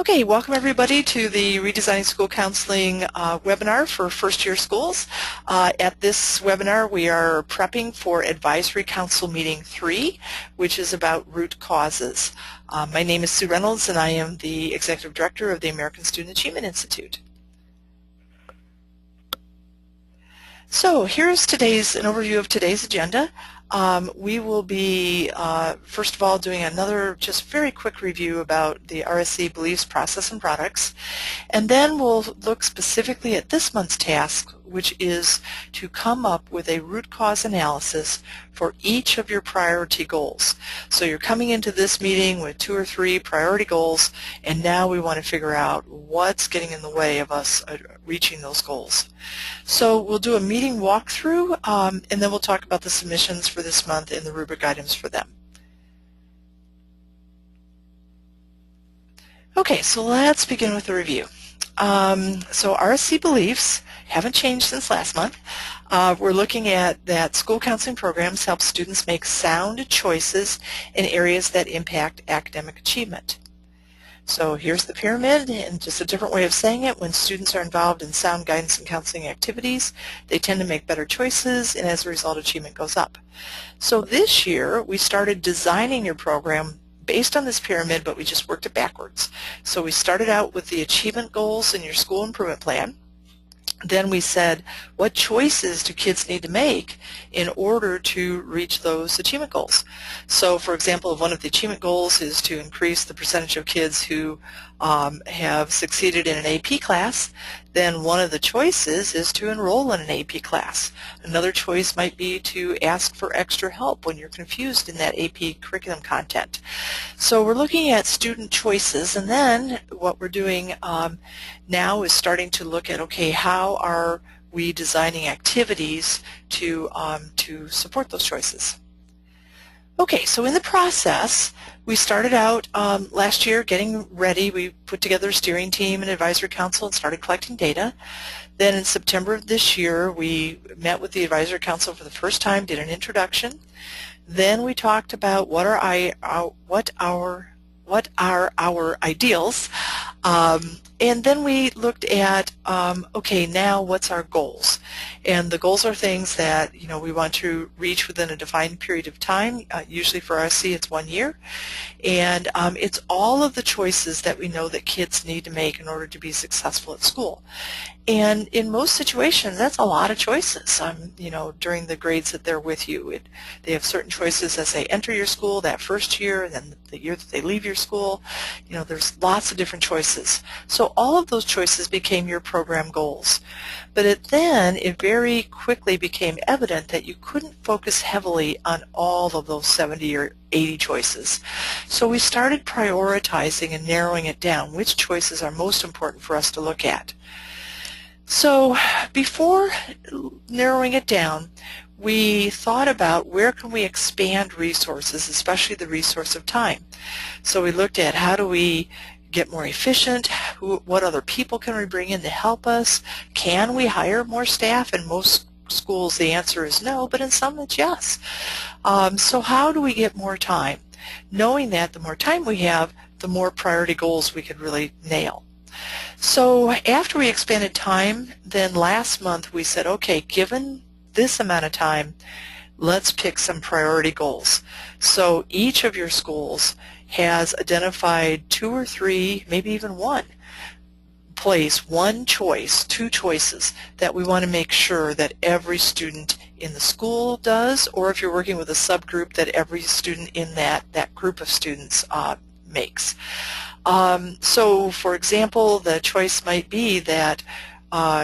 Okay, welcome everybody to the Redesigning School Counseling webinar for first-year schools. At this webinar we are prepping for Advisory Council Meeting 3, which is about root causes. My name is Sue Reynolds and I am the Executive Director of the American Student Achievement Institute. So here's an overview of today's agenda. We will be, first of all, doing another just very quick review about the RSC beliefs, process, and products. And then we'll look specifically at this month's task, which is to come up with a root cause analysis for each of your priority goals. So you're coming into this meeting with 2 or 3 priority goals, and now we want to figure out what's getting in the way of us reaching those goals. So we'll do a meeting walkthrough, and then we'll talk about the submissions for this month and the rubric items for them. Okay, so let's begin with the review. So RSC beliefs haven't changed since last month. We're looking at that school counseling programs help students make sound choices in areas that impact academic achievement. So here's the pyramid, and just a different way of saying it. When students are involved in sound guidance and counseling activities, they tend to make better choices, and as a result, achievement goes up. So this year, we started designing your program based on this pyramid, but we just worked it backwards. So we started out with the achievement goals in your school improvement plan. Then we said, what choices do kids need to make in order to reach those achievement goals? So, for example, if one of the achievement goals is to increase the percentage of kids who have succeeded in an AP class, then one of the choices is to enroll in an AP class. Another choice might be to ask for extra help when you're confused in that AP curriculum content. So we're looking at student choices, and then what we're doing now is starting to look at, okay, how are we designing activities to support those choices? Okay, so in the process, we started out last year getting ready. We put together a steering team and advisory council and started collecting data. Then in September of this year, we met with the advisory council for the first time, did an introduction. Then we talked about what are our ideals, and then we looked at, okay, now what's our goals? And the goals are things that, you know, we want to reach within a defined period of time. Usually for RSC it's 1 year, and it's all of the choices that we know that kids need to make in order to be successful at school. And in most situations, that's a lot of choices. You know, during the grades that they're with you, they have certain choices as they enter your school that first year, and then the year that they leave your school. You know, there's lots of different choices. So all of those choices became your program goals. But then it very quickly became evident that you couldn't focus heavily on all of those 70 or 80 choices. So we started prioritizing and narrowing it down, which choices are most important for us to look at. So before narrowing it down, we thought about where can we expand resources, especially the resource of time. So we looked at how do we get more efficient, what other people can we bring in to help us, can we hire more staff? In most schools the answer is no, but in some it's yes. So how do we get more time? Knowing that the more time we have, the more priority goals we could really nail. So after we expanded time, then last month we said, okay, given this amount of time, let's pick some priority goals. So each of your schools has identified 2 or 3, maybe even 1 place, 1 choice, 2 choices that we want to make sure that every student in the school does, or if you're working with a subgroup, that every student in that group of students makes. So for example, the choice might be that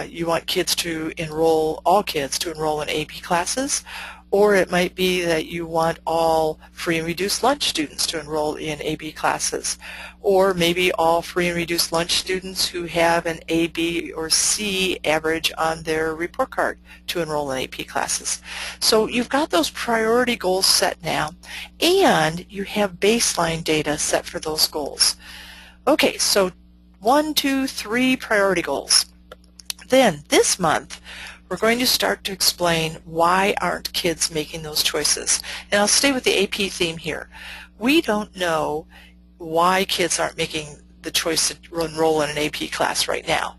you want kids to enroll, all kids to enroll in AP classes, or it might be that you want all free and reduced lunch students to enroll in AB classes, or maybe all free and reduced lunch students who have an A, B, or C average on their report card to enroll in AP classes. So you've got those priority goals set now, and you have baseline data set for those goals. Okay, so 1, 2, 3 priority goals. Then this month, we're going to start to explain why aren't kids making those choices. And I'll stay with the AP theme here. We don't know why kids aren't making the choice to enroll in an AP class right now.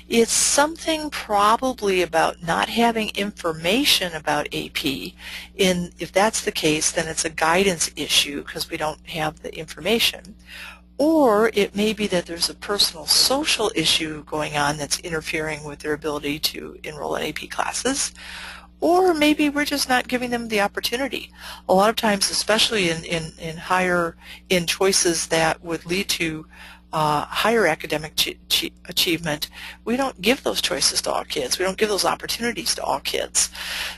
It's something probably about not having information about AP. If that's the case, then it's a guidance issue because we don't have the information. Or it may be that there's a personal social issue going on that's interfering with their ability to enroll in AP classes. Or maybe we're just not giving them the opportunity. A lot of times, especially in higher in choices that would lead to higher academic achievement, we don't give those choices to all kids. We don't give those opportunities to all kids.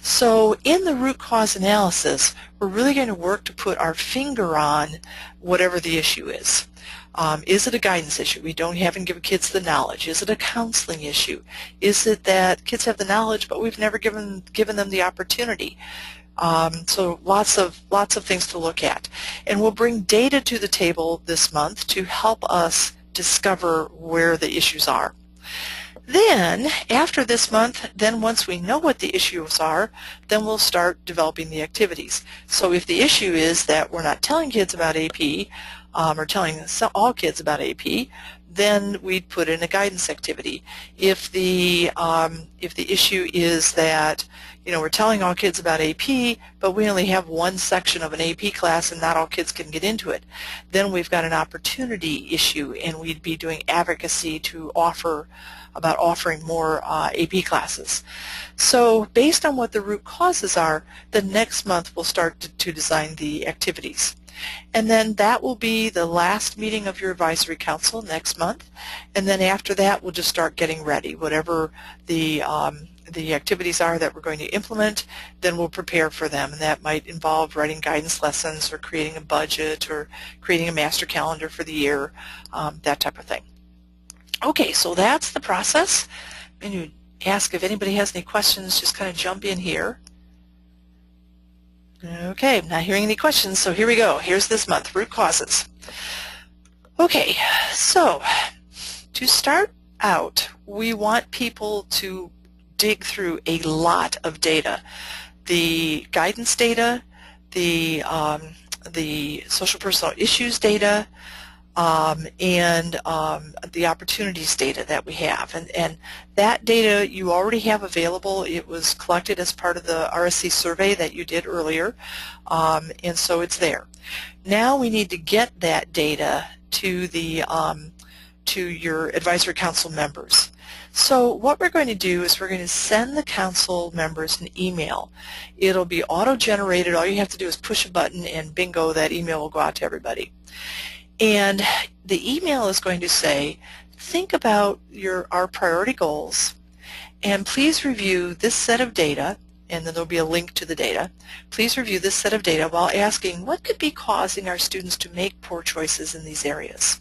So in the root cause analysis, we're really going to work to put our finger on whatever the issue is. Is it a guidance issue? We haven't given kids the knowledge. Is it a counseling issue? Is it that kids have the knowledge but we've never given them the opportunity? So lots of things to look at. And we'll bring data to the table this month to help us discover where the issues are. Then, after this month, once we know what the issues are, then we'll start developing the activities. So if the issue is that we're not telling kids about AP, or telling all kids about AP, then we'd put in a guidance activity. If the issue is that we're telling all kids about AP, but we only have one section of an AP class and not all kids can get into it, then we've got an opportunity issue, and we'd be doing advocacy to offering more AP classes. So based on what the root causes are, the next month we'll start to design the activities. And then that will be the last meeting of your advisory council next month. And then after that, we'll just start getting ready. Whatever the activities are that we're going to implement, then we'll prepare for them. And that might involve writing guidance lessons or creating a budget or creating a master calendar for the year, that type of thing. Okay, so that's the process. I'm going to ask if anybody has any questions, just kind of jump in here. Okay, I'm not hearing any questions, so here we go. Here's this month, root causes. Okay, so to start out, we want people to dig through a lot of data. The guidance data, the social personal issues data, and the opportunities data that we have. And that data you already have available. It was collected as part of the RSC survey that you did earlier, and so it's there. Now we need to get that data to your advisory council members. So what we're going to do is we're going to send the council members an email. It'll be auto-generated. All you have to do is push a button and bingo, that email will go out to everybody. And the email is going to say, think about our priority goals, and please review this set of data, and then there'll be a link to the data. Please review this set of data while asking what could be causing our students to make poor choices in these areas.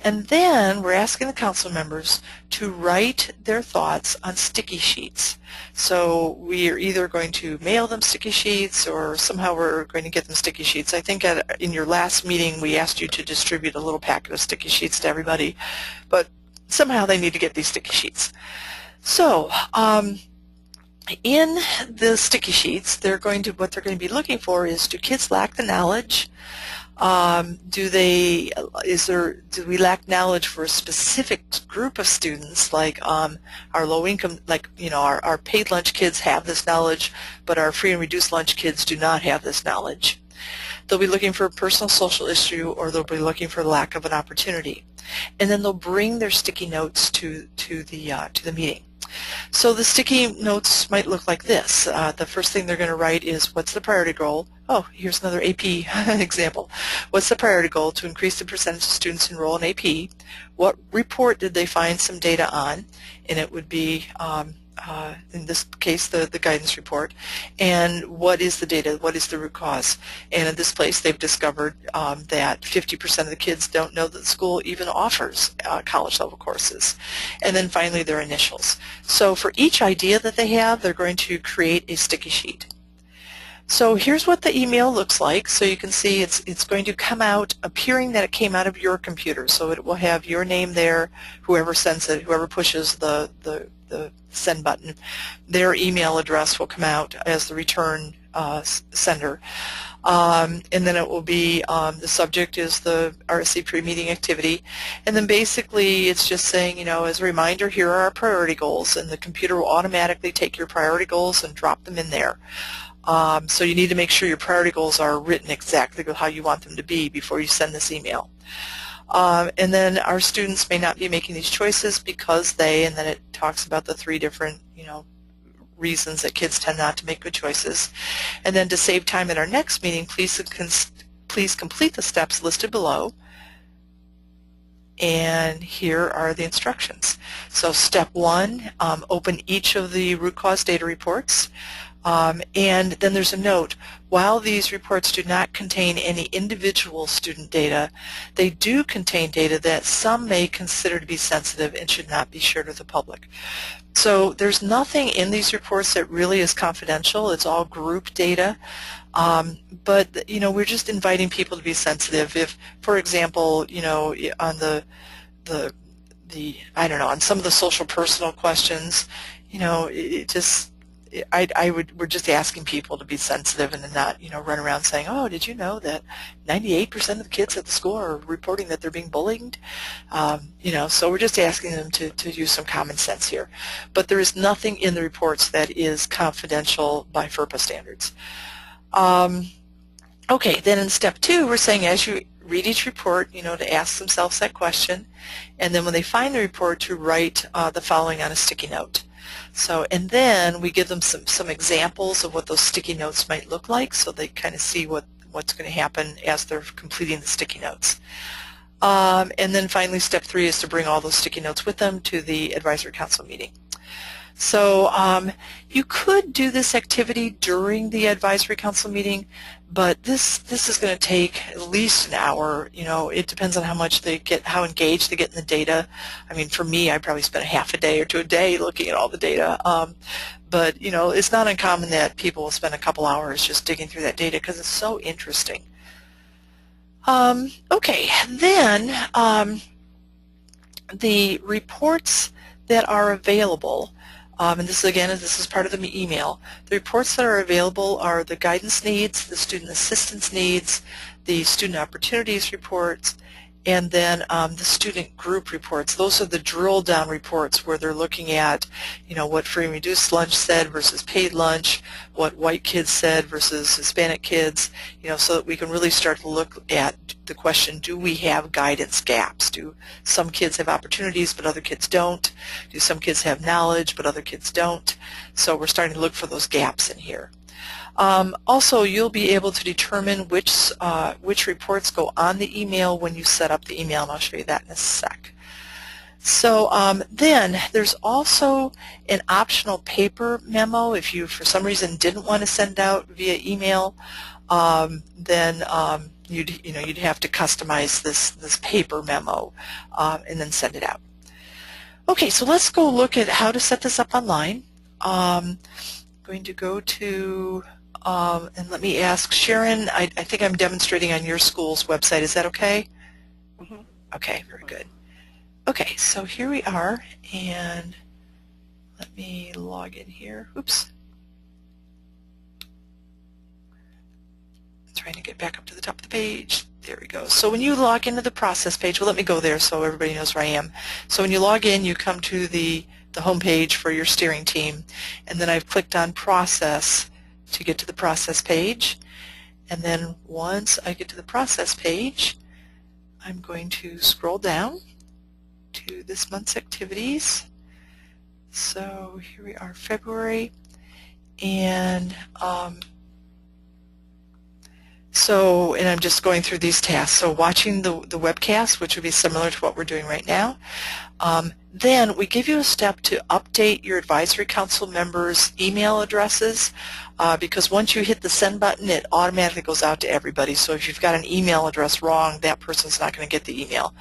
And then we're asking the council members to write their thoughts on sticky sheets. So we are either going to mail them sticky sheets or somehow we're going to get them sticky sheets. I think in your last meeting we asked you to distribute a little packet of sticky sheets to everybody, but somehow they need to get these sticky sheets. So in the sticky sheets, what they're going to be looking for is, do kids lack the knowledge? Do we lack knowledge for a specific group of students, like our low income, like our paid lunch kids have this knowledge, but our free and reduced lunch kids do not have this knowledge. They'll be looking for a personal social issue, or they'll be looking for lack of an opportunity. And then they'll bring their sticky notes to the meeting. So the sticky notes might look like this. The first thing they're going to write is, what's the priority goal? Oh, here's another AP example. What's the priority goal to increase the percentage of students enroll in AP? What report did they find some data on? And it would be, in this case, the guidance report. And what is the data? What is the root cause? And in this place, they've discovered that 50% of the kids don't know that the school even offers college-level courses. And then finally, their initials. So for each idea that they have, they're going to create a sticky sheet. So here's what the email looks like. So you can see it's going to come out appearing that it came out of your computer. So it will have your name there, whoever sends it, whoever pushes the send button, their email address will come out as the return sender. And then it will be, the subject is the RSC pre-meeting activity. And then basically it's just saying, you know, as a reminder, here are our priority goals, and the computer will automatically take your priority goals and drop them in there. So you need to make sure your priority goals are written exactly how you want them to be before you send this email. And then our students may not be making these choices because they, and then it talks about the 3 different, you know, reasons that kids tend not to make good choices. And then to save time at our next meeting, please complete the steps listed below. And here are the instructions. So step 1, open each of the root cause data reports. And then there's a note. While these reports do not contain any individual student data, they do contain data that some may consider to be sensitive and should not be shared with the public. So there's nothing in these reports that really is confidential. It's all group data. But, you know, we're just inviting people to be sensitive. If, for example, you know, on I don't know, on some of the social personal questions, you know, we're just asking people to be sensitive and to not, you know, run around saying, oh, did you know that 98% of the kids at the school are reporting that they're being bullied? You know, so we're just asking them to use some common sense here. But there is nothing in the reports that is confidential by FERPA standards. Okay, then in step 2, we're saying as you read each report, you know, to ask themselves that question, and then when they find the report, to write the following on a sticky note. So, and then we give them some examples of what those sticky notes might look like, so they kind of see what's going to happen as they're completing the sticky notes. And then finally, step 3 is to bring all those sticky notes with them to the advisory council meeting. So you could do this activity during the advisory council meeting, but this is going to take at least an hour. You know, it depends on how much they get, how engaged they get in the data. I mean, for me, I probably spent a half a day or to a day looking at all the data. But, you know, it's not uncommon that people will spend a couple hours just digging through that data because it's so interesting. Okay, then the reports that are available, and this is part of the email. The reports that are available are the guidance needs, the student assistance needs, the student opportunities reports, and then the student group reports. Those are the drill down reports where they're looking at, you know, what free and reduced lunch said versus paid lunch, what white kids said versus Hispanic kids, you know, so that we can really start to look at the question, do we have guidance gaps? Do some kids have opportunities but other kids don't? Do some kids have knowledge but other kids don't? So we're starting to look for those gaps in here. Also, you'll be able to determine which reports go on the email when you set up the email, and I'll show you that in a sec. So then there's also an optional paper memo. If you, for some reason, didn't want to send out via email, then you'd have to customize this paper memo and then send it out. Okay, so let's go look at how to set this up online. I'm going to go to and let me ask Sharon. I think I'm demonstrating on your school's website. Is that okay? Mm-hmm. Okay, very good. Okay, so here we are, and let me log in here. Oops. I'm trying to get back up to the top of the page. There we go. So when you log into the process page, well, let me go there so everybody knows where I am. So when you log in, you come to the home page for your steering team, and then I've clicked on process to get to the process page. And then once I get to the process page, I'm going to scroll down to this month's activities. So here we are, February, and and I'm just going through these tasks. So watching the webcast, which would be similar to what we're doing right now. Then we give you a step to update your advisory council members' email addresses because once you hit the send button, it automatically goes out to everybody. So if you've got an email address wrong, that person's not going to get the email.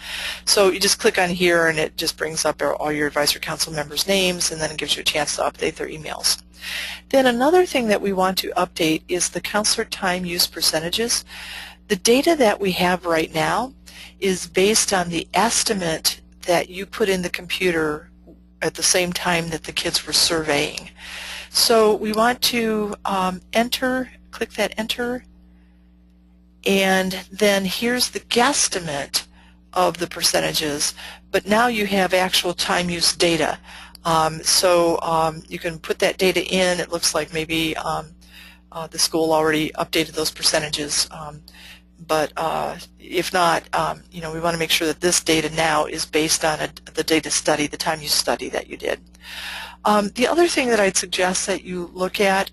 So you just click on here and it just brings up all your advisory council members' names, and then it gives you a chance to update their emails. Then another thing that we want to update is the counselor time use percentages. The data that we have right now is based on the estimate that you put in the computer at the same time that the kids were surveying. So we want to click that enter, And then here's the guesstimate of the percentages, but now you have actual time use data. You can put that data in. It looks like maybe the school already updated those percentages, but if not, we want to make sure that this data now is based on the data study, the time use study that you did. The other thing that I'd suggest that you look at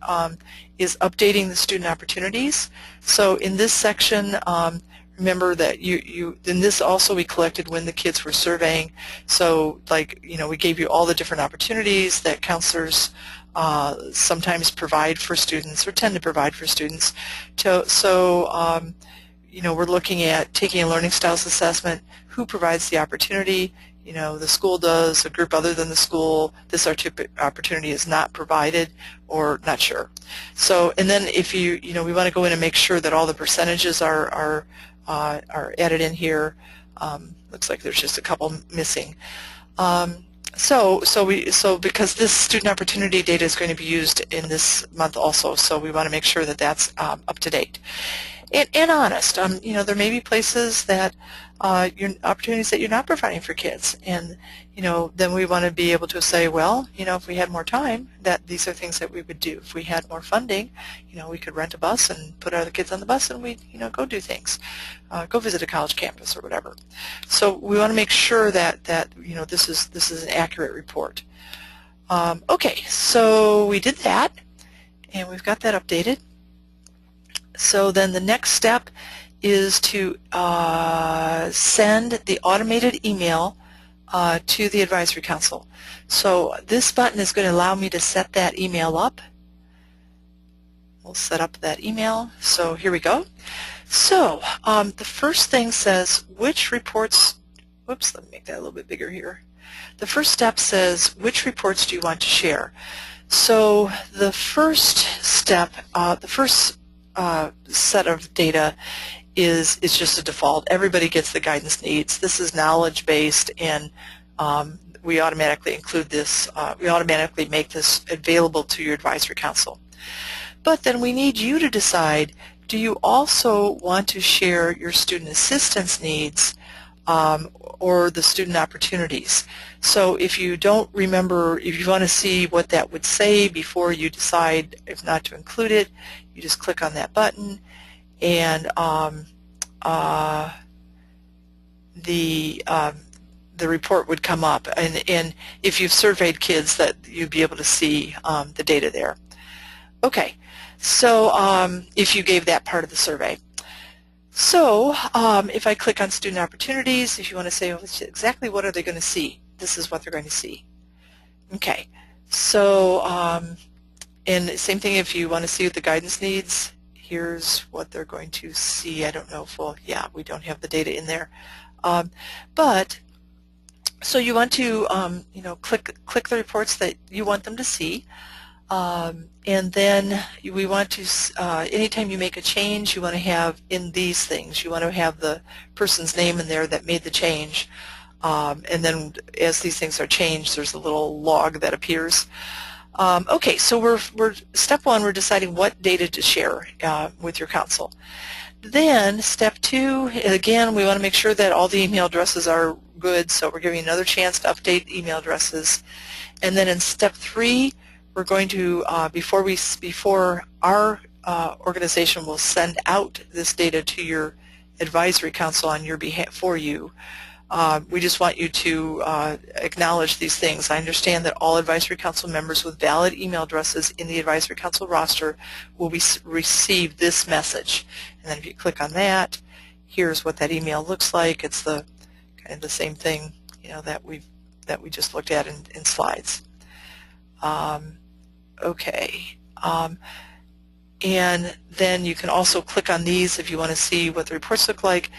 is updating the student opportunities. So in this section, remember that in this also we collected when the kids were surveying. So we gave you all the different opportunities that counselors sometimes provide for students or tend to provide for students. We're looking at taking a learning styles assessment, who provides the opportunity. The school does, a group other than the school, this opportunity is not provided or not sure. So, and then if we want to go in and make sure that all the percentages are added in here. Looks like there's just a couple missing. So because this student opportunity data is going to be used in this month also, so we want to make sure that that's up to date. And honest, there may be places that opportunities that you're not providing for kids, and then we want to be able to say, well, if we had more time, that these are things that we would do. If we had more funding, we could rent a bus and put other kids on the bus, and we'd go do things, go visit a college campus or whatever. So we want to make sure that this is an accurate report. Okay, so we did that, and we've got that updated. So then the next step is to send the automated email to the Advisory Council. So this button is going to allow me to set that email up. We'll set up that email. So here we go. So the first thing says which reports, whoops, let me make that a little bit bigger here. The first step says which reports do you want to share. So the first step, the first set of data is just a default. Everybody gets the guidance needs. This is knowledge-based, and we automatically include this, we automatically make this available to your Advisory Council. But then we need you to decide, do you also want to share your student assistance needs or the student opportunities? So if you don't remember, if you want to see what that would say before you decide if not to include it, you just click on that button, and the report would come up, and if you've surveyed kids, that you'd be able to see the data there. Okay, so if you gave that part of the survey. So if I click on student opportunities, if you want to say, well, exactly what are they going to see, this is what they're going to see. Okay, so and same thing if you want to see what the guidance needs, here's what they're going to see. I don't know if we don't have the data in there. But so you want to click the reports that you want them to see, and then we want to anytime you make a change, you want to have in these things, you want to have the person's name in there that made the change, and then as these things are changed, there's a little log that appears. Okay, so we're step one, we're deciding what data to share with your council. Then step two, again, we want to make sure that all the email addresses are good, so we're giving another chance to update email addresses. And then in step three, we're going to before our organization will send out this data to your Advisory Council on your behalf for you. We just want you to acknowledge these things. I understand that all Advisory Council members with valid email addresses in the Advisory Council roster will receive this message. And then if you click on that, here's what that email looks like. It's the kind of the same thing, that we just looked at in slides. Okay. And then you can also click on these if you want to see what the reports look like.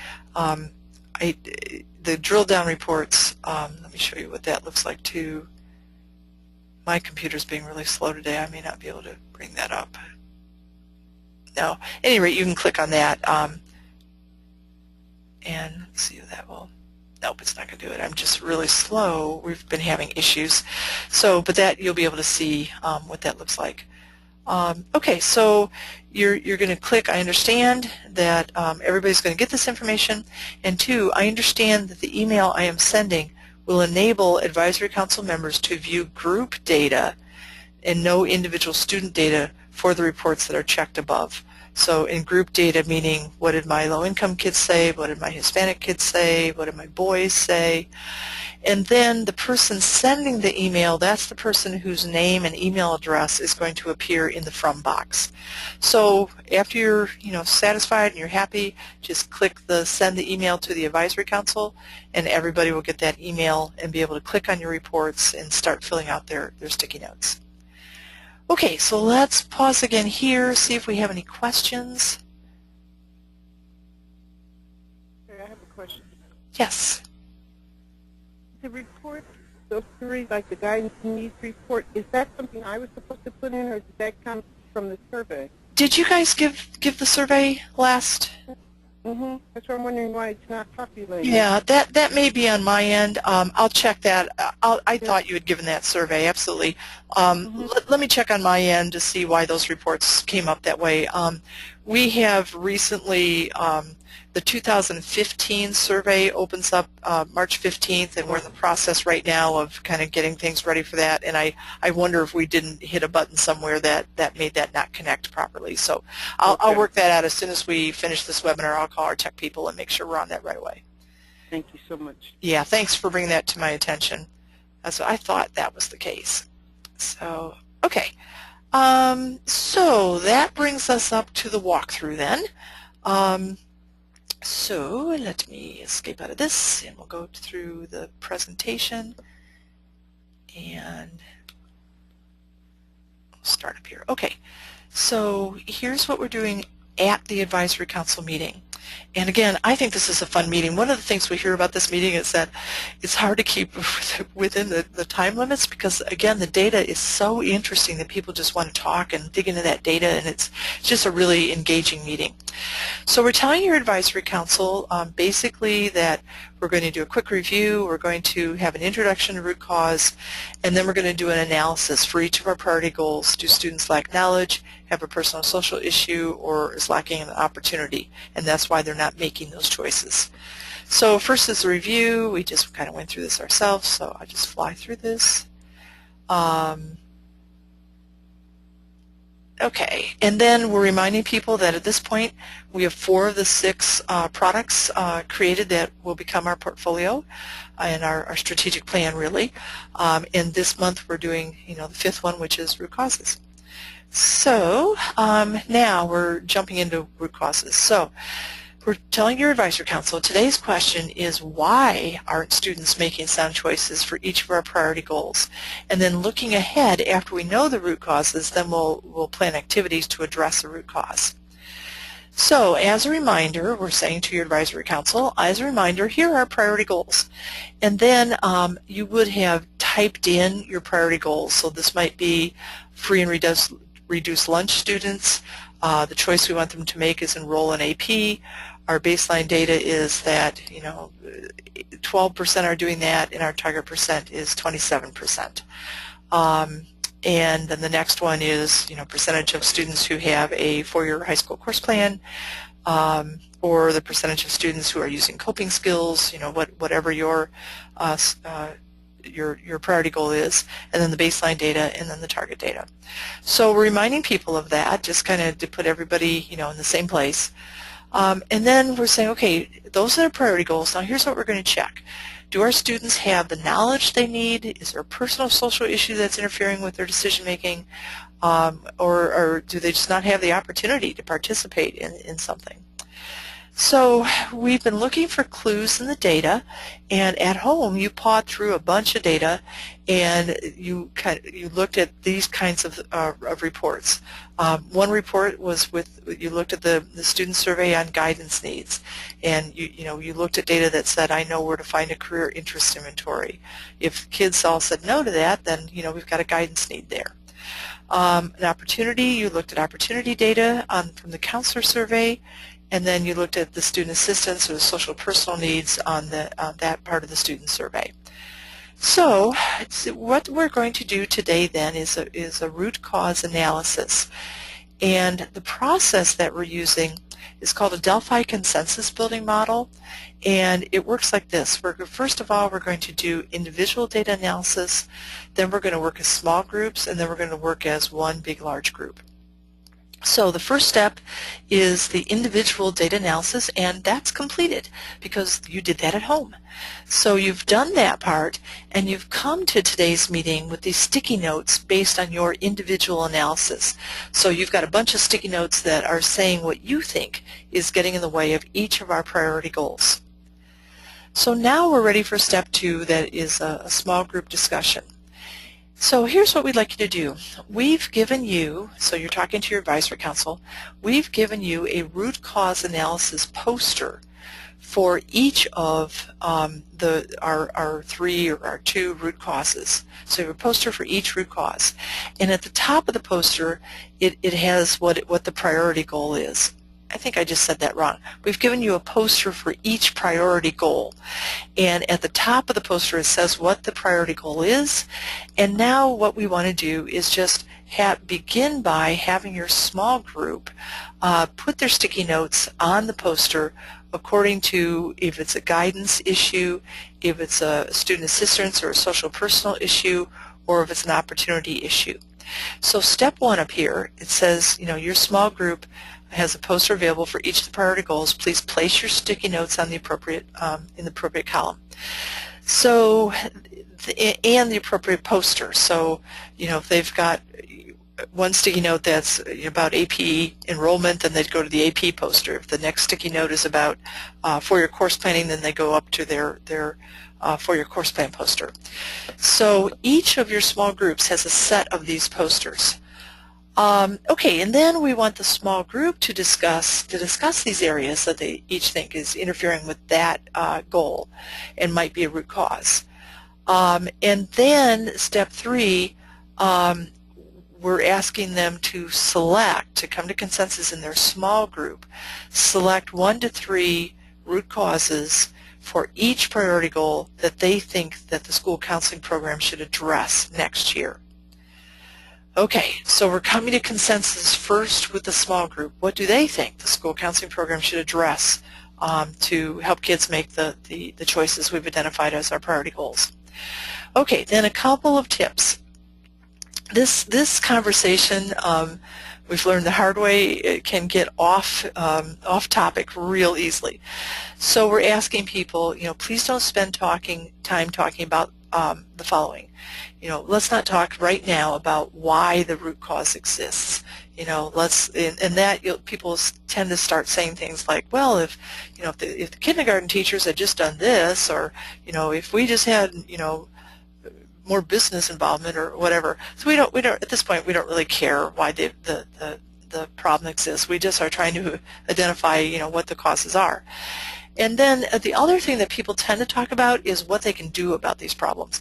The drill down reports, let me show you what that looks like too. My computer's being really slow today. I may not be able to bring that up. No, at any rate, you can click on that and let's see if that will, nope, it's not going to do it. I'm just really slow. We've been having issues. So, but that you'll be able to see what that looks like. Okay, so you're going to click I understand that everybody's going to get this information, and 2, I understand that the email I am sending will enable advisory council members to view group data and no individual student data for the reports that are checked above. So in group data, meaning what did my low-income kids say, what did my Hispanic kids say, what did my boys say, and then the person sending the email, that's the person whose name and email address is going to appear in the from box. So after you're satisfied and you're happy, just click the send the email to the advisory council, and everybody will get that email and be able to click on your reports and start filling out their sticky notes. Okay, so let's pause again here, see if we have any questions. I have a question. Yes. The report, those 3, like the guidance needs report, is that something I was supposed to put in, or did that come from the survey? Did you guys give the survey last? Mm-hmm. That's why I'm wondering why it's not populated. Yeah, that may be on my end. I'll check that. I thought you had given that survey, absolutely. Let me check on my end to see why those reports came up that way. We have recently, the 2015 survey opens up March 15th, and we're in the process right now of kind of getting things ready for that, and I wonder if we didn't hit a button somewhere that made that not connect properly. So I'll work that out as soon as we finish this webinar. I'll call our tech people and make sure we're on that right away. Thank you so much. Yeah, thanks for bringing that to my attention. So I thought that was the case. So, okay. So that brings us up to the walkthrough then. So let me escape out of this, and we'll go through the presentation, and we'll start up here. Okay, so here's what we're doing at the advisory council meeting. And again, I think this is a fun meeting. One of the things we hear about this meeting is that it's hard to keep within the time limits because, again, the data is so interesting that people just want to talk and dig into that data, and it's just a really engaging meeting. So we're telling your advisory council basically that we're going to do a quick review, we're going to have an introduction to root cause, and then we're going to do an analysis for each of our priority goals. Do students lack knowledge, have a personal social issue, or is lacking an opportunity? And that's why they're not making those choices. So first is the review. We just kind of went through this ourselves, so I'll just fly through this. Okay, and then we're reminding people that at this point we have 4 of the 6 products created that will become our portfolio and our strategic plan, really. And this month we're doing, the 5th one, which is root causes. So now we're jumping into root causes. So we're telling your advisory council today's question is, why aren't students making sound choices for each of our priority goals? And then looking ahead, after we know the root causes, then we'll plan activities to address the root cause. So as a reminder, we're saying to your advisory council, as a reminder, here are our priority goals. And then you would have typed in your priority goals. So this might be free and reduced lunch students. The choice we want them to make is enroll in AP. Our baseline data is that 12% are doing that, and our target percent is 27%. And then the next one is percentage of students who have a 4-year high school course plan, or the percentage of students who are using coping skills. Whatever your priority goal is, and then the baseline data, and then the target data. So we're reminding people of that, just kind of to put everybody in the same place. And then we're saying, okay, those are the priority goals. Now here's what we're going to check. Do our students have the knowledge they need? Is there a personal social issue that's interfering with their decision making? Or do they just not have the opportunity to participate in something? So we've been looking for clues in the data, and at home you pawed through a bunch of data, and you looked at these kinds of reports. One report was you looked at the student survey on guidance needs, and you looked at data that said, I know where to find a career interest inventory. If kids all said no to that, then we've got a guidance need there. An opportunity, you looked at opportunity data from the counselor survey, and then you looked at the student assistance or the social personal needs on that part of the student survey. So what we're going to do today then is a root cause analysis. And the process that we're using is called a Delphi consensus building model. And it works like this. First of all, we're going to do individual data analysis, then we're going to work as small groups, and then we're going to work as one big large group. So the first step is the individual data analysis, and that's completed because you did that at home. So you've done that part, and you've come to today's meeting with these sticky notes based on your individual analysis. So you've got a bunch of sticky notes that are saying what you think is getting in the way of each of our priority goals. So now we're ready for step 2, that is a small group discussion. So here's what we'd like you to do. We've given you, so you're talking to your advisory council, we've given you a root cause analysis poster for each of our 3 or our 2 root causes. So you have a poster for each root cause. And at the top of the poster, it has what the priority goal is. I think I just said that wrong. We've given you a poster for each priority goal. And at the top of the poster it says what the priority goal is. And now what we want to do is just begin by having your small group put their sticky notes on the poster according to if it's a guidance issue, if it's a student assistance or a social personal issue, or if it's an opportunity issue. So step 1 up here, it says, your small group has a poster available for each of the priority goals. Please place your sticky notes on the appropriate in the appropriate column. So, and the appropriate poster. So, if they've got one sticky note that's about AP enrollment, then they'd go to the AP poster. If the next sticky note is about four-year course planning, then they go up to their four-year course plan poster. So each of your small groups has a set of these posters. Okay, and then we want the small group to discuss these areas that they each think is interfering with that goal and might be a root cause. And then step 3, we're asking them to come to consensus in their small group, select 1 to 3 root causes for each priority goal that they think that the school counseling program should address next year. Okay, so we're coming to consensus first with the small group. What do they think the school counseling program should address to help kids make the choices we've identified as our priority goals? Okay, then a couple of tips. This conversation, we've learned the hard way, it can get off topic real easily. So we're asking people, please don't spend time talking about the following. Let's not talk right now about why the root cause exists. People tend to start saying things like, well, if the kindergarten teachers had just done this, or if we just had more business involvement or whatever. So we don't at this point we don't really care why the problem exists. We just are trying to identify what the causes are. And then the other thing that people tend to talk about is what they can do about these problems.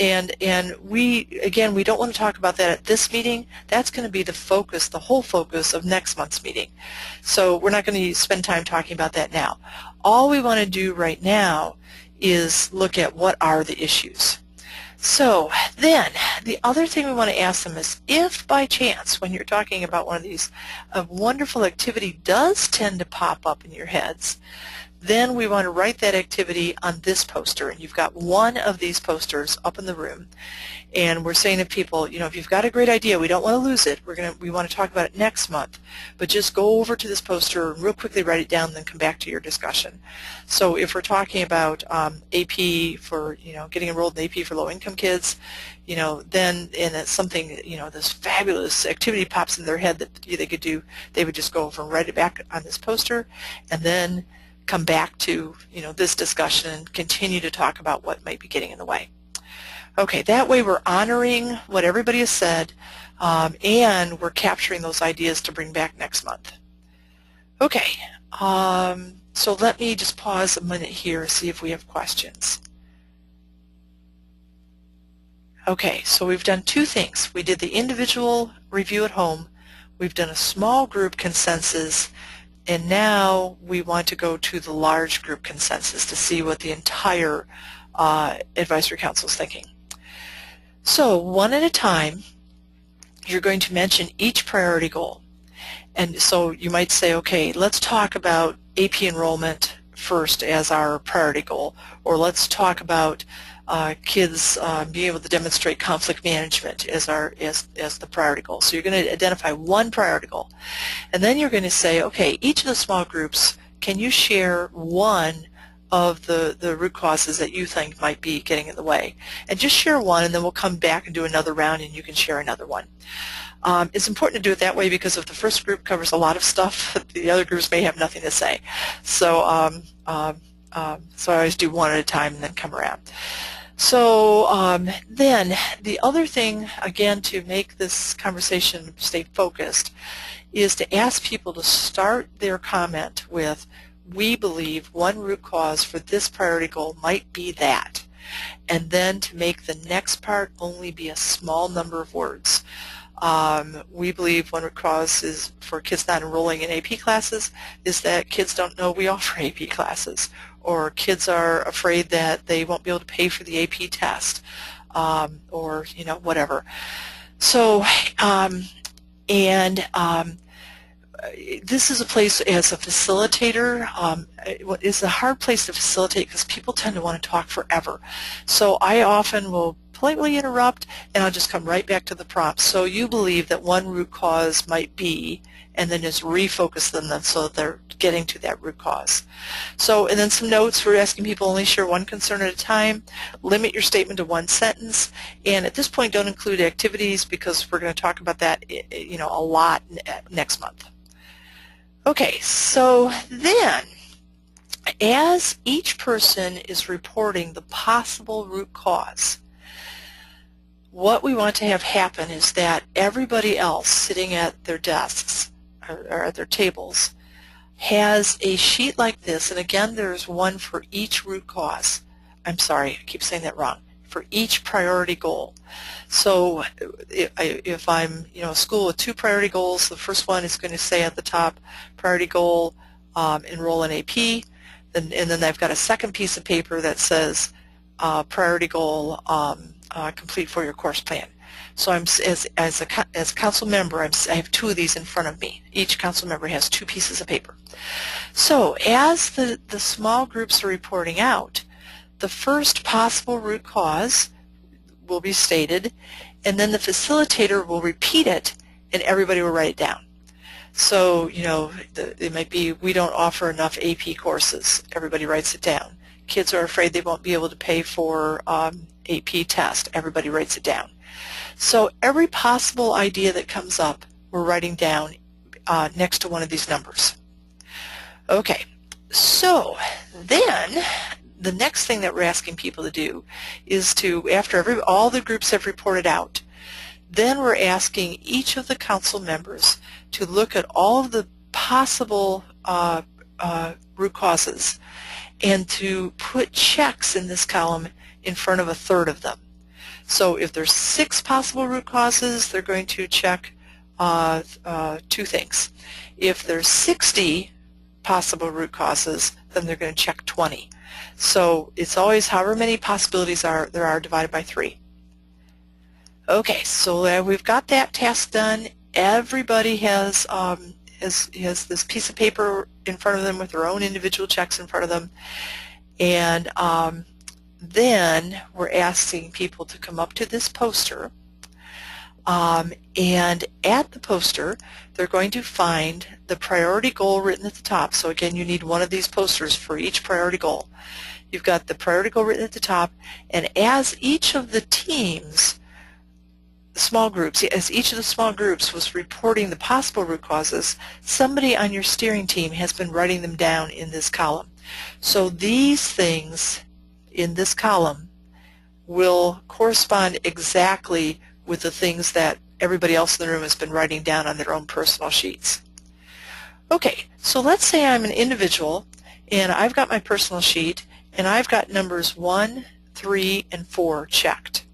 And we don't want to talk about that at this meeting. That's going to be the whole focus of next month's meeting. So we're not going to spend time talking about that now. All we want to do right now is look at what are the issues. So then the other thing we want to ask them is, if by chance when you're talking about one of these, a wonderful activity does tend to pop up in your heads, then we want to write that activity on this poster. And you've got one of these posters up in the room. And we're saying to people, if you've got a great idea, we don't want to lose it. We want to talk about it next month. But just go over to this poster and real quickly write it down, then come back to your discussion. So if we're talking about AP for, getting enrolled in AP for low-income kids, then and it's something, this fabulous activity pops in their head that they could do, they would just go over and write it back on this poster, and then come back to this discussion and continue to talk about what might be getting in the way. Okay, that way we're honoring what everybody has said, and we're capturing those ideas to bring back next month. Okay, so let me just pause a minute here, see if we have questions. Okay, so we've done 2 things. We did the individual review at home, we've done a small group consensus, And now we want to go to the large group consensus to see what the entire advisory council is thinking. So one at a time, you're going to mention each priority goal. And so you might say, okay, let's talk about AP enrollment first as our priority goal, or let's talk about kids being able to demonstrate conflict management as the priority goal. So you're going to identify one priority goal. And then you're going to say, okay, each of the small groups, can you share one of the root causes that you think might be getting in the way? And just share one, and then we'll come back and do another round, and you can share another one. It's important to do it that way because if the first group covers a lot of stuff, the other groups may have nothing to say. So, so I always do one at a time and then come around. So then the other thing, again, to make this conversation stay focused is to ask people to start their comment with, we believe one root cause for this priority goal might be that, and then to make the next part only be a small number of words. We believe one root cause is for kids not enrolling in AP classes is that kids don't know we offer AP classes, or kids are afraid that they won't be able to pay for the AP test, or whatever. So this is a place as a facilitator, it's a hard place to facilitate because people tend to want to talk forever. So I often will politely interrupt and I'll just come right back to the prompts. So you believe that one root cause might be, and then just refocus them so that they're getting to that root cause. So, and then some notes, we're asking people only share one concern at a time, limit your statement to one sentence, and at this point don't include activities because we're going to talk about that a lot next month. Okay, so then as each person is reporting the possible root cause, what we want to have happen is that everybody else sitting at their desks or at their tables has a sheet like this, and again there's one for each root cause. I'm sorry, I keep saying that wrong. For each priority goal. So if I'm a school with two priority goals, the first one is going to say at the top, priority goal, enroll in AP, and then I've got a second piece of paper that says priority goal, complete for your course plan. So I'm as a council member, I have two of these in front of me. Each council member has two pieces of paper. So as the small groups are reporting out, the first possible root cause will be stated, and then the facilitator will repeat it, and everybody will write it down. So, it might be, we don't offer enough AP courses. Everybody writes it down. Kids are afraid they won't be able to pay for AP test. Everybody writes it down. So every possible idea that comes up, we're writing down next to one of these numbers. Okay, so then the next thing that we're asking people to do is to, after all the groups have reported out, then we're asking each of the council members to look at all of the possible root causes and to put checks in this column in front of a third of them. So if there's 6 possible root causes, they're going to check 2 things. If there's 60 possible root causes, then they're going to check 20. So it's always however many possibilities there are divided by 3. Okay, so we've got that task done. Everybody has this piece of paper in front of them with their own individual checks in front of them, and then we're asking people to come up to this poster, and at the poster they're going to find the priority goal written at the top. So again, you need one of these posters for each priority goal. You've got the priority goal written at the top, and as each of the teams, small groups, as each of the small groups was reporting the possible root causes, somebody on your steering team has been writing them down in this column. So these things in this column will correspond exactly with the things that everybody else in the room has been writing down on their own personal sheets. Okay, so let's say I'm an individual and I've got my personal sheet and I've got numbers 1, 3, and 4 checked.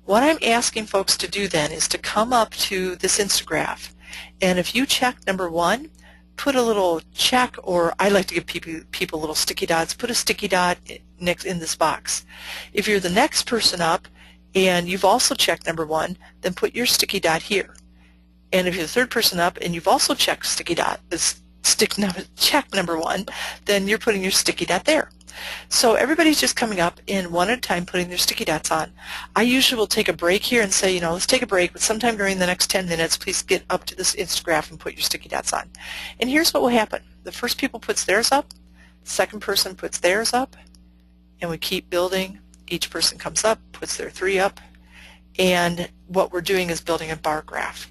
What I'm asking folks to do then is to come up to this Instagraph, and if you check number 1, put a little check, or I like to give people little sticky dots. Put a sticky dot next in this box. If you're the next person up and you've also checked number 1, then put your sticky dot here. And if you're the third person up and you've also checked check number 1, then you're putting your sticky dot there. So everybody's just coming up and one at a time putting their sticky dots on. I usually will take a break here and say, let's take a break, but sometime during the next 10 minutes, please get up to this Instagraph and put your sticky dots on. And here's what will happen. The first people puts theirs up, the second person puts theirs up, and we keep building. Each person comes up, puts their 3 up, and what we're doing is building a bar graph.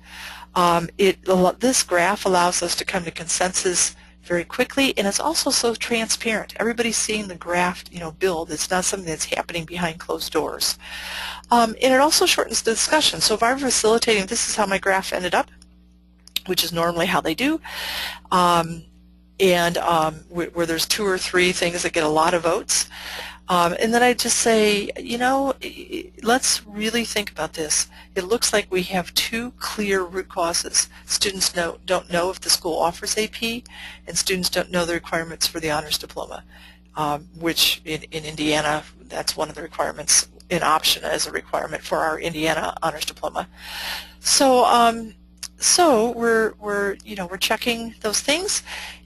This graph allows us to come to consensus very quickly, and it's also so transparent. Everybody's seeing the graph, build. It's not something that's happening behind closed doors. And it also shortens the discussion. So if I'm facilitating, this is how my graph ended up, which is normally how they do, where there's 2 or 3 things that get a lot of votes. And then I just say, let's really think about this. It looks like we have 2 clear root causes. Students don't know if the school offers AP, and students don't know the requirements for the honors diploma, which in Indiana, that's one of the requirements, an option as a requirement for our Indiana honors diploma. So we're checking those things,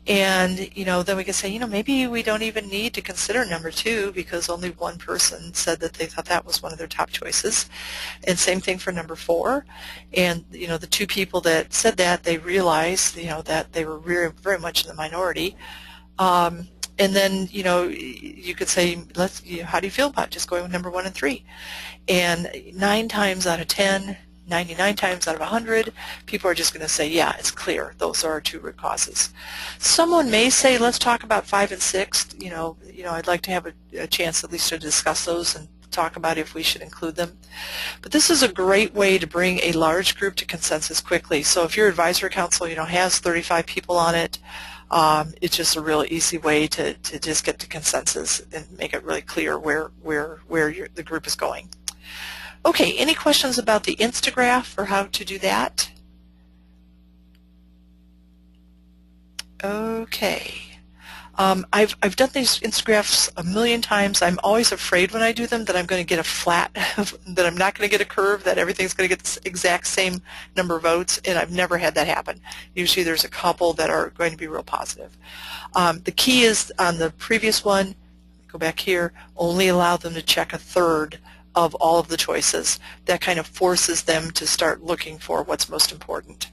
and then we can say, maybe we don't even need to consider number 2 because only one person said that they thought that was one of their top choices. And same thing for number 4. And the 2 people that said that, they realized that they were very, very much in the minority. And then you could say, how do you feel about just going with number 1 and 3? And 9 times out of 10. 99 times out of 100, people are just going to say, yeah, it's clear. Those are our 2 root causes. Someone may say, let's talk about 5 and 6. I'd like to have a chance at least to discuss those and talk about if we should include them. But this is a great way to bring a large group to consensus quickly. So if your advisory council, has 35 people on it, it's just a really easy way to just get to consensus and make it really clear where the group is going. Okay, any questions about the Instagraph or how to do that? Okay. I've done these Instagraphs a million times. I'm always afraid when I do them that I'm going to get a flat, that I'm not going to get a curve, that everything's going to get the exact same number of votes, and I've never had that happen. Usually there's a couple that are going to be real positive. The key is on the previous one, go back here, only allow them to check a third of all of the choices. That kind of forces them to start looking for what's most important.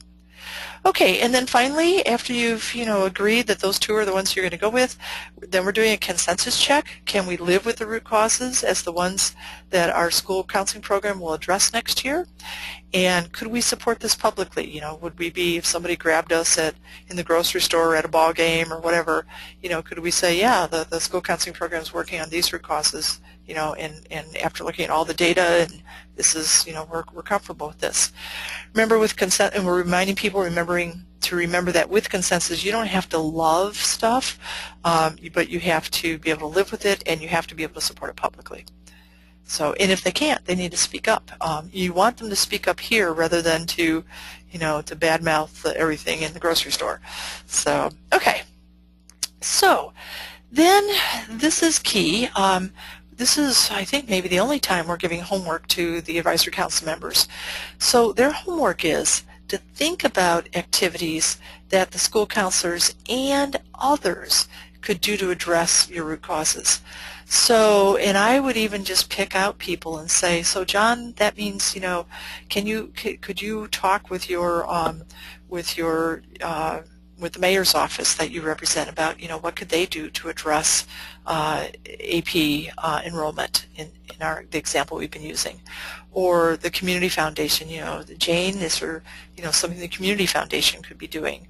Okay, and then finally, after you've agreed that those 2 are the ones you're going to go with, then we're doing a consensus check. Can we live with the root causes as the ones that our school counseling program will address next year? And could we support this publicly? Would we be, if somebody grabbed us in the grocery store or at a ball game or whatever, could we say, yeah, the school counseling program is working on these root causes, and after looking at all the data, and this is, we're comfortable with this. Remember, with consent, and we're reminding people to remember that with consensus, you don't have to love stuff, but you have to be able to live with it, and you have to be able to support it publicly. So, and if they can't, they need to speak up. You want them to speak up here rather than to badmouth everything in the grocery store. So, okay. So, then this is key. This is, I think, maybe the only time we're giving homework to the advisory council members. So their homework is to think about activities that the school counselors and others could do to address your root causes. So, and I would even just pick out people and say, so John, that means, could you talk with with the mayor's office that you represent about, what could they do to address AP enrollment in the example we've been using, or the community foundation, Jane, is there, something the community foundation could be doing,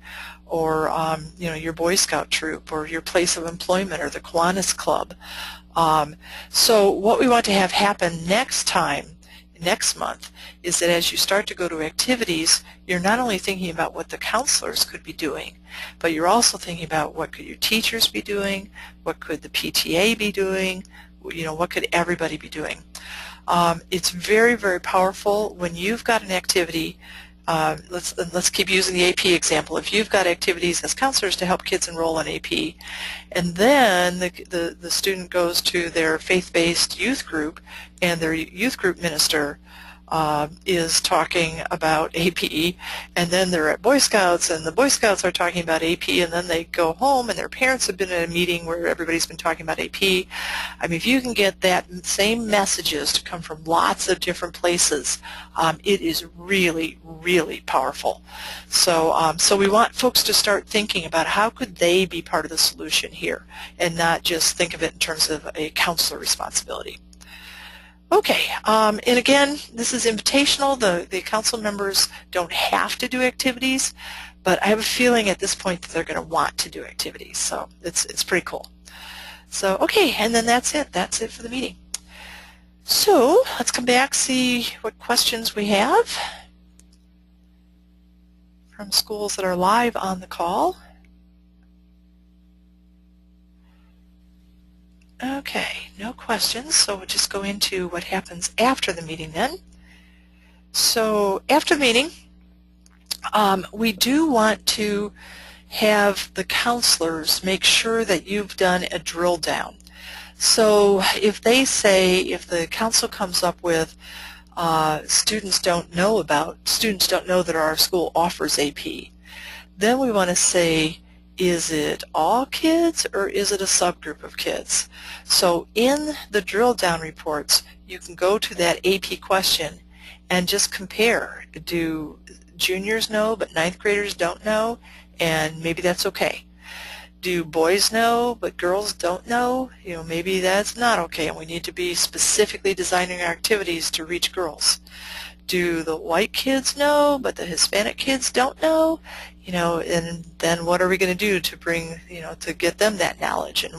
or your Boy Scout troop, or your place of employment, or the Kiwanis Club. So what we want to have happen next month, is that as you start to go to activities, you're not only thinking about what the counselors could be doing, but you're also thinking about what could your teachers be doing, what could the PTA be doing, what could everybody be doing. It's very, very powerful when you've got an activity let's keep using the AP example. If you've got activities as counselors to help kids enroll in AP, and then the student goes to their faith-based youth group, and their youth group minister is talking about AP, and then they're at Boy Scouts and the Boy Scouts are talking about AP, and then they go home and their parents have been in a meeting where everybody's been talking about AP. I mean, if you can get that same messages to come from lots of different places, it is really, really powerful. So we want folks to start thinking about how could they be part of the solution here and not just think of it in terms of a counselor responsibility. Okay, and again, this is invitational. The council members don't have to do activities, but I have a feeling at this point that they're going to want to do activities, so it's pretty cool. So, okay, and then that's it. That's it for the meeting. So, let's come back, see what questions we have from schools that are live on the call. Okay, no questions, so we'll just go into what happens after the meeting then. So after the meeting, we do want to have the counselors make sure that you've done a drill down. So if they say, if the council comes up with students don't know that our school offers AP, then we want to say, is it all kids or is it a subgroup of kids? So in the drill down reports, you can go to that AP question and just compare. Do juniors know but ninth graders don't know? And maybe that's okay. Do boys know but girls don't know? You know, maybe that's not okay, and we need to be specifically designing our activities to reach girls. Do the white kids know but the Hispanic kids don't know? You know, and then what are we going to do to bring, you know, to get them that knowledge? And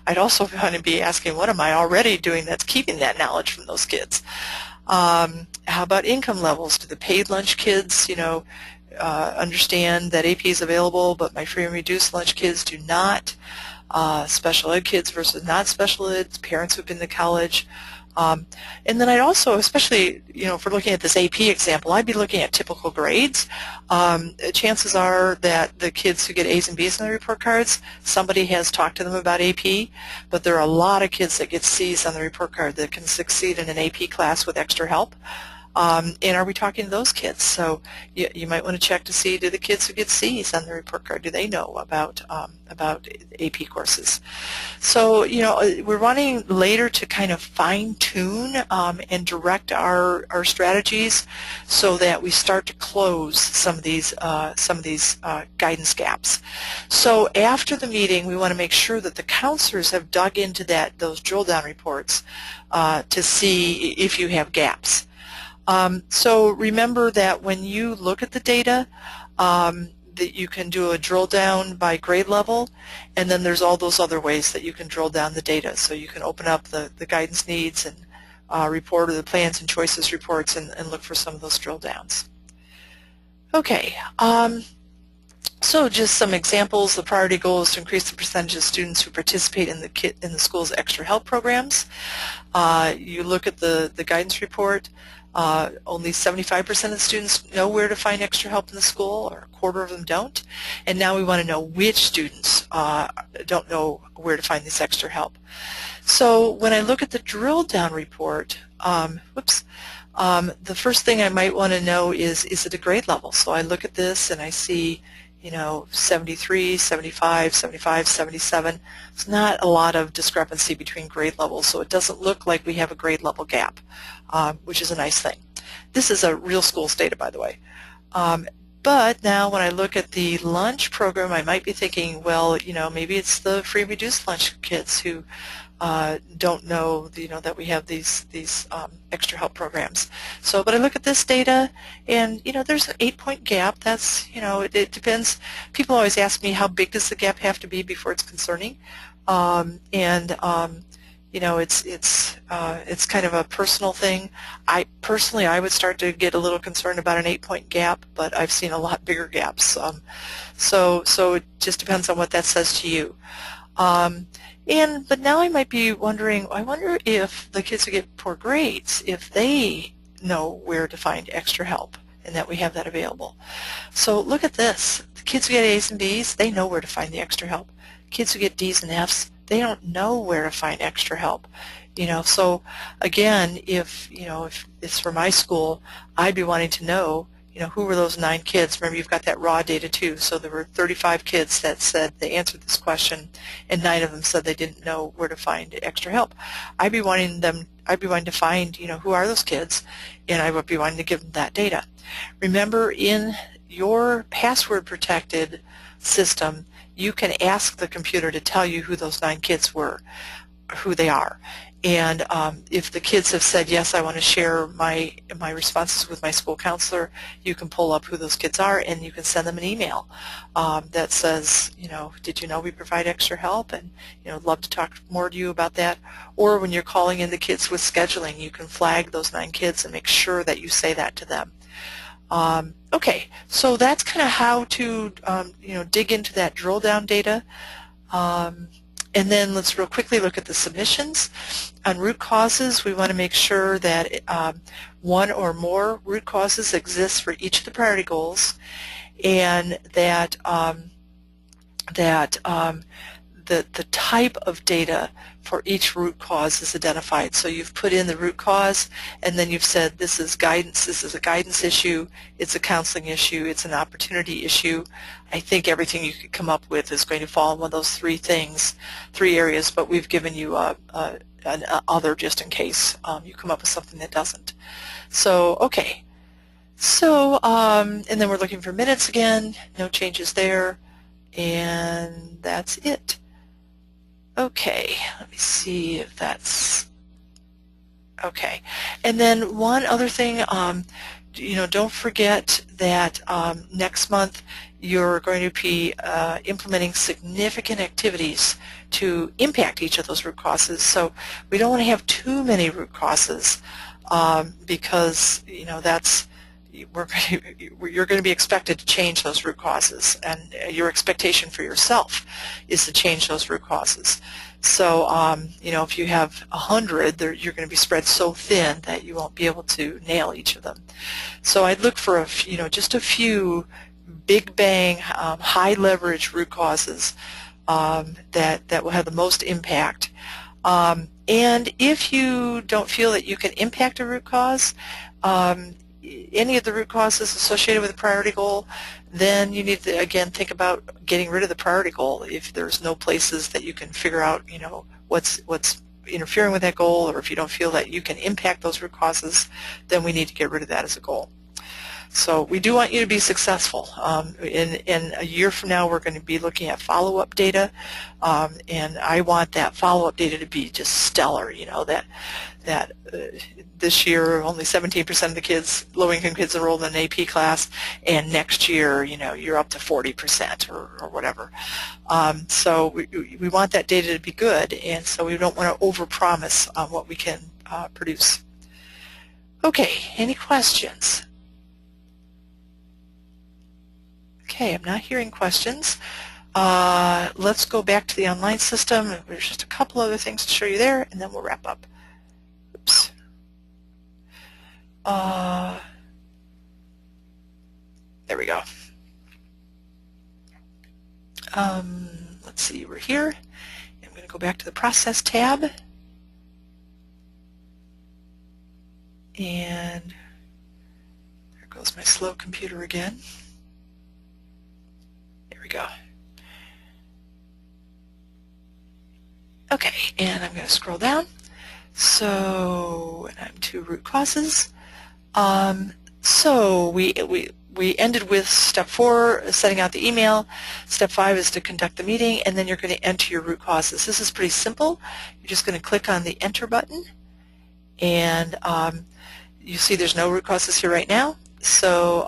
I'd also want to be asking, what am I already doing that's keeping that knowledge from those kids? How about income levels? Do the paid lunch kids, you know, understand that AP is available, but my free and reduced lunch kids do not? Special ed kids versus not special ed, parents who've been to college. And then I'd also, especially, you know, if we're looking at this AP example, I'd be looking at typical grades. Chances are that the kids who get A's and B's in the report cards, somebody has talked to them about AP, but there are a lot of kids that get C's on the report card that can succeed in an AP class with extra help. And are we talking to those kids? So you might want to check to see, do the kids who get C's on the report card, do they know about AP courses? So, you know, we're wanting later to kind of fine-tune and direct our strategies so that we start to close some of these guidance gaps. So after the meeting, we want to make sure that the counselors have dug into those drill down reports to see if you have gaps. So remember that when you look at the data, that you can do a drill down by grade level, and then there's all those other ways that you can drill down the data. So you can open up the guidance needs and report, or the plans and choices reports, and look for some of those drill downs. Okay, so just some examples. The priority goal is to increase the percentage of students who participate in the school's extra help programs. You look at the guidance report. Only 75% of the students know where to find extra help in the school, or a quarter of them don't. And now we want to know which students don't know where to find this extra help. So when I look at the drill down report, the first thing I might want to know is it a grade level? So I look at this and I see, you know, 73, 75, 75, 77. It's not a lot of discrepancy between grade levels, so it doesn't look like we have a grade level gap, which is a nice thing. This is a real school's data, by the way. But now when I look at the lunch program, I might be thinking, well, you know, maybe it's the free reduced lunch kids who don't know, you know, that we have these extra help programs. So, but I look at this data, and you know, there's an 8-point gap. That's, you know, it depends. People always ask me, how big does the gap have to be before it's concerning? You know, it's kind of a personal thing. Personally, I would start to get a little concerned about an 8-point gap, but I've seen a lot bigger gaps. So it just depends on what that says to you. But now I might be wondering, I wonder if the kids who get poor grades, if they know where to find extra help and that we have that available. So look at this. The kids who get A's and B's, they know where to find the extra help. Kids who get D's and F's, they don't know where to find extra help. So again, if it's for my school, I'd be wanting to know, who were those 9 kids? Remember, you've got that raw data too. So there were 35 kids that said they answered this question, and 9 of them said they didn't know where to find extra help. I'd be wanting to find, who are those kids, and I would be wanting to give them that data. Remember, in your password protected system, you can ask the computer to tell you who those 9 kids were, who they are. And if the kids have said, yes, I want to share my responses with my school counselor, you can pull up who those kids are, and you can send them an email that says, did you know we provide extra help? And, I'd love to talk more to you about that. Or when you're calling in the kids with scheduling, you can flag those 9 kids and make sure that you say that to them. Okay, so that's kind of how to, dig into that drill down data. And then let's real quickly look at the submissions. On root causes, we want to make sure that one or more root causes exist for each of the priority goals, and that the type of data for each root cause is identified. So you've put in the root cause, and then you've said this is guidance, this is a guidance issue, it's a counseling issue, it's an opportunity issue. I think everything you could come up with is going to fall in one of those 3 areas, but we've given you an other just in case you come up with something that doesn't. So, okay. So, and then we're looking for minutes again, no changes there, and that's it. Okay, let me see if that's okay. And then one other thing, don't forget that next month you're going to be implementing significant activities to impact each of those root causes. So we don't want to have too many root causes because you're going to be expected to change those root causes, and your expectation for yourself is to change those root causes. So, if you have 100, you're going to be spread so thin that you won't be able to nail each of them. So I'd look for just a few big bang, high leverage root causes that will have the most impact. And if you don't feel that you can impact a root cause, any of the root causes associated with a priority goal, then you need to again think about getting rid of the priority goal. If there's no places that you can figure out, what's interfering with that goal, or if you don't feel that you can impact those root causes, then we need to get rid of that as a goal. So we do want you to be successful. In a year from now, we're going to be looking at follow-up data, and I want that follow-up data to be just stellar. That this year only 17% of the kids, low-income kids, enrolled in an AP class, and next year, you're up to 40% or whatever. So we want that data to be good, and so we don't want to overpromise on what we can produce. Okay, any questions? Okay, I'm not hearing questions. Let's go back to the online system. There's just a couple other things to show you there, and then we'll wrap up. Oops. There we go. Let's see, we're here. I'm going to go back to the Process tab. And there goes my slow computer again. There we go. Okay, and I'm going to scroll down. So, and I'm to root causes. So we ended with step 4, setting out the email. Step 5 is to conduct the meeting, and then you're going to enter your root causes. This is pretty simple. You're just going to click on the enter button, and you see there's no root causes here right now. So,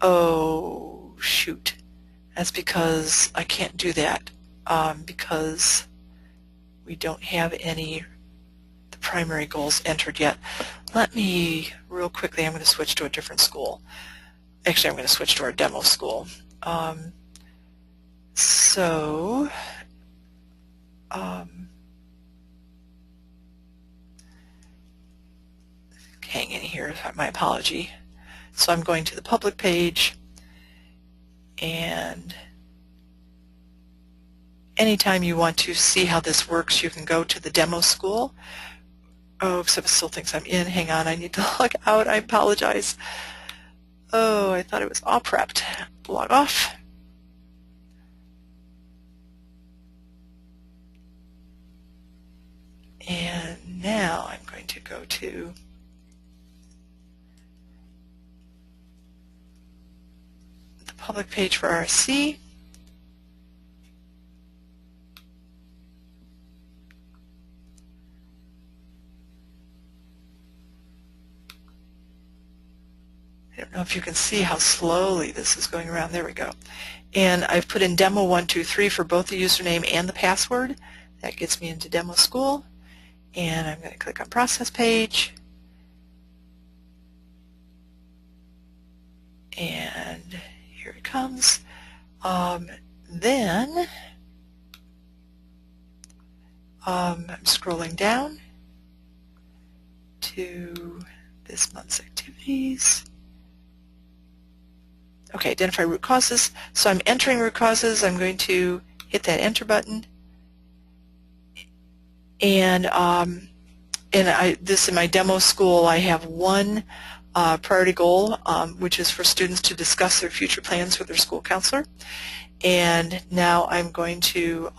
oh shoot, that's because I can't do that because we don't have any the primary goals entered yet. Let me, real quickly, I'm going to switch to a different school. Actually, I'm going to switch to our demo school. hanging here, my apology. So I'm going to the public page, and anytime you want to see how this works, you can go to the demo school. Oh, except it still thinks I'm in. Hang on, I need to log out. I apologize. Oh, I thought it was all prepped. Log off. And now I'm going to go to the public page for RSC. I don't know if you can see how slowly this is going around. There we go. And I've put in demo 123 for both the username and the password. That gets me into demo school. And I'm going to click on process page. And here it comes. Then I'm scrolling down to this month's activities. Okay, identify root causes. So I'm entering root causes. I'm going to hit that enter button. And this in my demo school, I have one priority goal, which is for students to discuss their future plans with their school counselor. And now I'm going to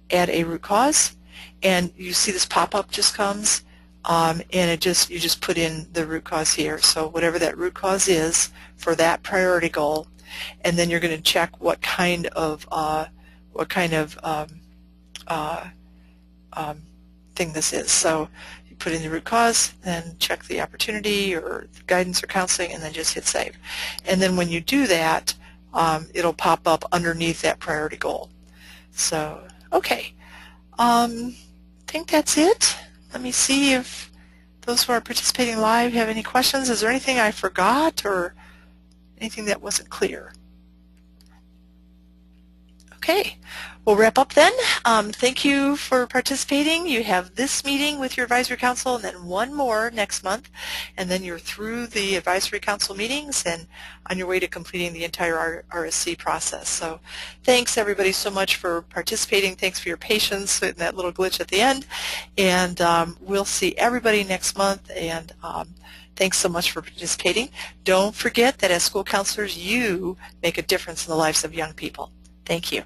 add a root cause. And you see this pop-up just comes, and you just put in the root cause here. So whatever that root cause is for that priority goal, and then you're going to check what kind of thing this is. So you put in the root cause, then check the opportunity or guidance or counseling, and then just hit save. And then when you do that, it'll pop up underneath that priority goal. So, okay. I think that's it. Let me see if those who are participating live have any questions. Is there anything I forgot or anything that wasn't clear? Okay, we'll wrap up then. Thank you for participating. You have this meeting with your advisory council and then one more next month, and then you're through the advisory council meetings and on your way to completing the entire RSC process. So thanks everybody so much for participating. Thanks for your patience in that little glitch at the end, and we'll see everybody next month, and thanks so much for participating. Don't forget that as school counselors, you make a difference in the lives of young people. Thank you.